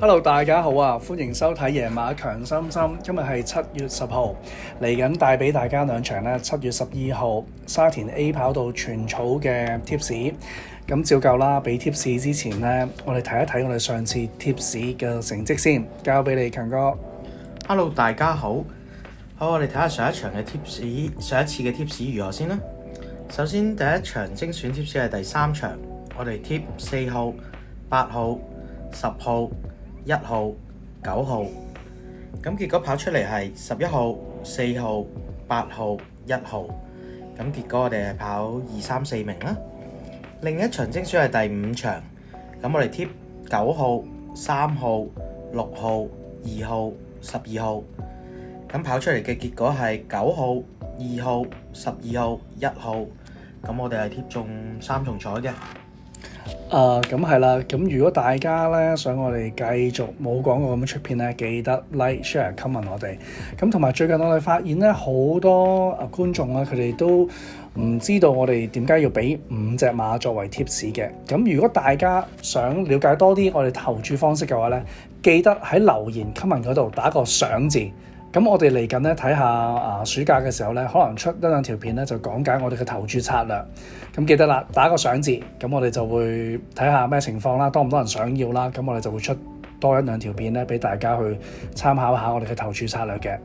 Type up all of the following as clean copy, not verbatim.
Hello，大家好啊！歡迎收睇夜馬強心針。今日係7月10號，嚟緊帶俾大家兩場咧。7月12號沙田 A 跑道全草嘅貼士。咁照舊啦，俾貼士之前呢，我哋睇一睇我哋上次貼士嘅成績先，交俾你強哥。Hello， 大家好。好，我哋睇下上一場嘅貼士，上一次嘅貼士如何先啦。首先第一場精選貼士係第3場，我哋貼4號、8號、10號、1號、9號，咁結果跑出嚟係11號、4號、8號、1號，咁結果我哋係跑2、3、4名啦。另一場精選係第5場，咁我哋貼9號、3號、6號、2號、12號，咁跑出嚟嘅結果係9號、2號、12號、1號，咁我哋係貼中3重彩嘅。咁係啦，咁如果大家咧想我哋繼續冇廣告咁樣出片咧，記得 like、share、comment 我哋。咁同埋最近我哋發現咧，好多觀眾啊，佢哋都唔知道我哋點解要俾5隻馬作為貼士嘅。咁如果大家想了解多啲我哋投注方式嘅話咧，記得喺留言 comment 嗰度打個想字。咁我哋嚟緊咧睇下暑假嘅時候咧，可能出一兩條片咧就講解我哋嘅投注策略。咁記得啦，打個想字，咁我哋就會睇下咩情況啦，多唔多人想要啦，咁我哋就會出多一兩條片咧，俾大家去參考下我哋嘅投注策略嘅。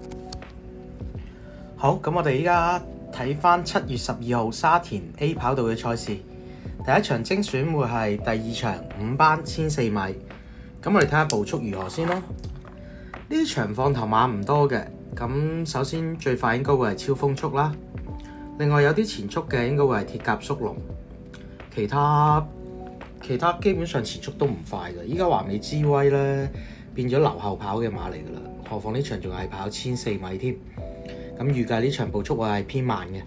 好，咁我哋依家睇翻7月12號沙田 A 跑道嘅賽事，第一場精選會係第2場5班1400米，咁我哋睇下步速如何先咯。呢場放頭馬唔多嘅，咁首先最快應該會係超風速啦，另外有啲前速嘅應該會係鐵甲縮龍，其他基本上前速都唔快嘅。依家華美之威咧變咗留後跑嘅馬嚟㗎啦，何況呢場仲係跑1400米添，咁預計呢場步速會係偏慢嘅。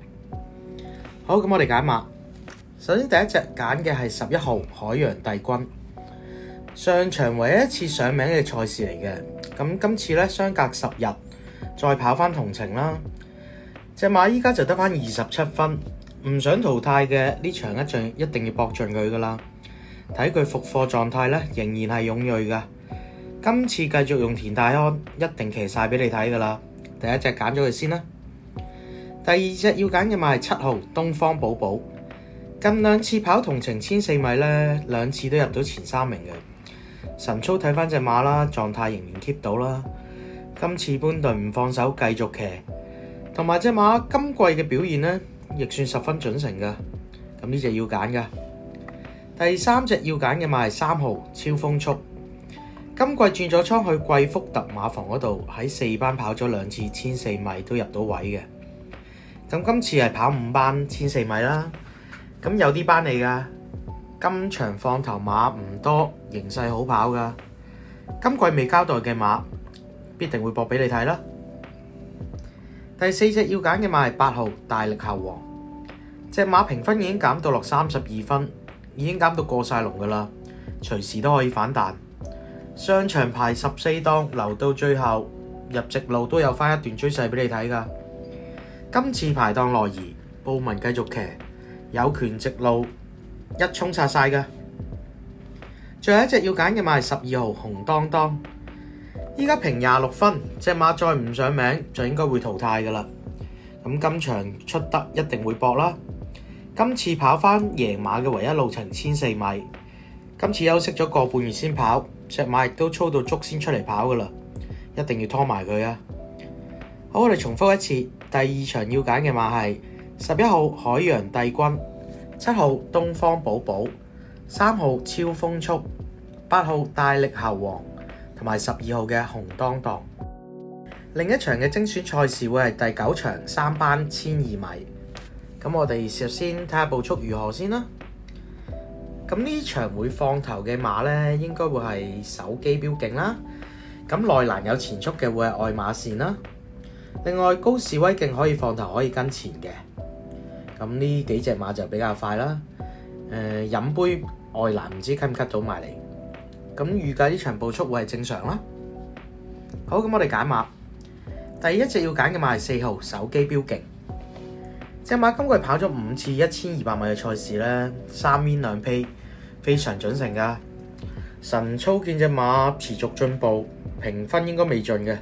好，咁我哋揀馬，首先第一隻揀嘅係11號海洋帝君，上場唯一一次上名嘅賽事嚟嘅。咁今次咧相隔10日再跑翻同程啦，隻馬依家就得翻27分，唔想淘汰嘅呢場一定要搏盡佢噶啦。睇佢復課狀態咧仍然係勇銳噶，今次繼續用田泰安一定騎晒俾你睇噶啦。第一隻揀咗佢先啦，第二隻要揀嘅馬係7號東方寶寶，近2次跑同程1400米咧2次都入到前3名嘅。神操睇翻隻馬啦，狀態仍然 keep 到啦。今次搬頓唔放手，繼續騎，同埋隻馬今季嘅表現呢，亦算十分準成噶。咁呢隻要揀噶。第3隻要揀嘅馬係3號超風速，今季轉咗倉去貴福特馬房嗰度，喺4班跑咗2次1400米都入到位嘅。咁今次係跑5班1400米啦，咁有啲班嚟噶。今場放頭馬唔多，形勢好跑噶。今季未交代嘅馬，必定會搏俾你睇啦。第4隻要揀嘅馬係8號大力猴王，隻馬評分已經減到落32分，已經減到過晒龍噶啦，隨時都可以反彈。上場排14檔，留到最後入直路都有翻一段追勢俾你睇噶。今次排檔內移，布文繼續騎，有權直路一衝殺晒㗎。最後一隻要揀嘅馬係12號紅當當，依家評26分，隻馬再唔上名就應該會淘汰㗎啦。咁今場出得一定會搏啦。今次跑返贏馬嘅唯一路程1400米，今次休息咗個半月先跑，隻馬亦都操到足先出嚟跑㗎啦，一定要拖埋佢啊！好，我哋重複一次，第2場要揀嘅馬係11號海洋帝君、7號東方寶寶、3號超風速、8號大力猴王同埋12號嘅紅當當。另一場嘅精選賽事會係第9場3班1200米。咁我哋首先睇下步速如何先啦。咁呢場會放頭嘅馬呢，應該會係手機標勁啦。咁內欄有前速嘅會係愛馬仕啦。另外高士威勁可以放頭可以跟前嘅。咁呢幾隻馬就比較快啦。飲杯外欄唔知 cut 唔 cut 到埋嚟。咁預計呢場步速會係正常啦。好，咁我哋揀馬。第一隻要揀嘅馬係4號手機標勁。隻馬今季跑咗5次1200米嘅賽事咧，3win 2P，非常準成噶。神操見隻馬持續進步，評分應該未盡嘅，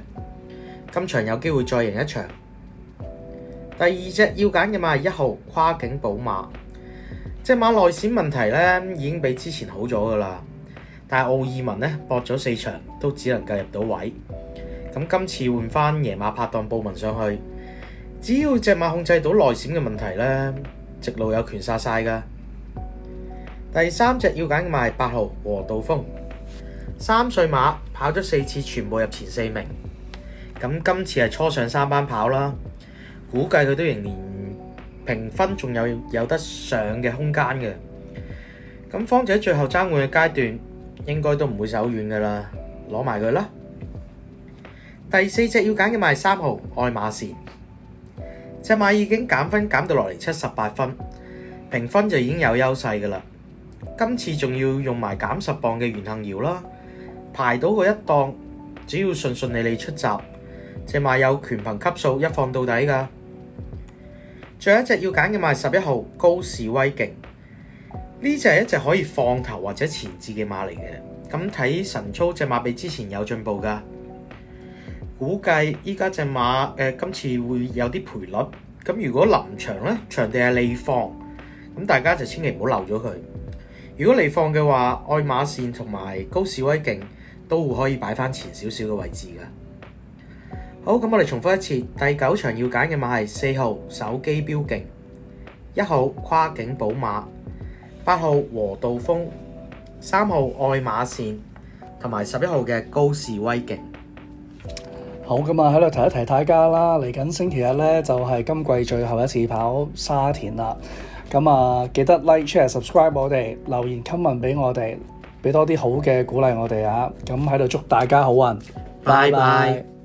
今場有機會再贏一場。第二隻要揀嘅馬係1號跨境寶馬，隻馬內閃問題咧已經比之前好咗噶啦，但係奧爾文咧搏咗4場都只能夠入到位。咁今次換翻爺馬拍檔布文上去，只要隻馬控制到內閃嘅問題咧，直路有權殺晒噶。第三隻要揀嘅馬係8號和道鋒，3歲馬跑咗4次，全部入前4名。咁今次係初上3班跑啦，估計佢都仍然評分仲有得上嘅空間嘅。咁方仔最後爭換嘅階段，應該都唔會手軟噶啦，攞埋佢啦。第4隻要揀嘅馬係3號愛馬仕，隻馬已經減分減到落嚟78分，評分就已經有優勢噶啦。今次仲要用埋減10磅嘅袁幸堯啦，排到個一檔，只要順順利利出閘，隻馬有權憑級數一放到底噶。最後一隻要揀嘅馬係11號高士威勁，呢隻係一隻可以放頭或者前置嘅馬嚟嘅。咁睇神操隻馬比之前有進步噶，估計依家隻馬今次會有啲賠率。咁如果臨場咧場地係利放，咁大家就千祈唔好漏咗佢。如果利放嘅話，愛馬仕同埋高士威勁都會可以擺翻前少少嘅位置噶。好，咁我哋重複一次，第9場要揀嘅馬係4號手機標勁，1號跨境寶馬，8號和道鋒，3號愛馬仕同埋11號嘅高士威勁。好，咁啊喺度提一提大家啦，嚟緊星期日咧就係今季最後一次跑沙田啦。咁啊，記得 like、share、subscribe 我哋，留言 comment 俾我哋，俾多啲好嘅鼓勵我哋啊！咁喺度祝大家好運，拜拜。